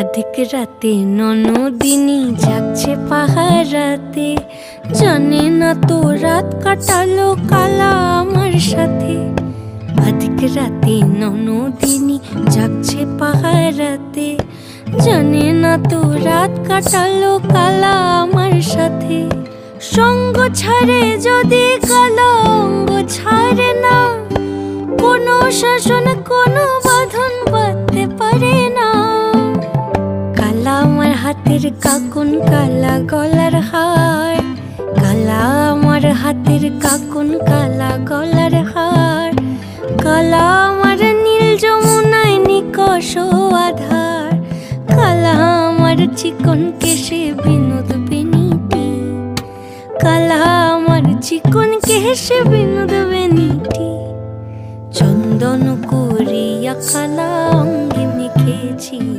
अधिक राते ননদিনী জাগছে পাহারাতে, জানে না তো রাত কাটালো কালা আমার সাথে। अधिक রাতে ননদিনী জাগছে পাহারাতে, জানে না তো রাত কাটালো কালা আমার সাথে। সঙ্গ ছাড়ে যদি কালা অঙ্গ ছাড়ে না, কোনো শাসন কোনো বাঁধন বাঁধতে পারে না। কালা আমার হাতের কাকুন কালা গলার হার, কালা আমার হাতের কাকুন কালা গলার হার, কালা আমার নীল যমুনায় নিকষ আধার, কালা আমার চিকন কেশে বিনোদ বেনিটি, কালা আমার চিকন কেশে বিনোদ বেনিটি। চন্দন করিয়া কালা অঙ্গে মেখেছি।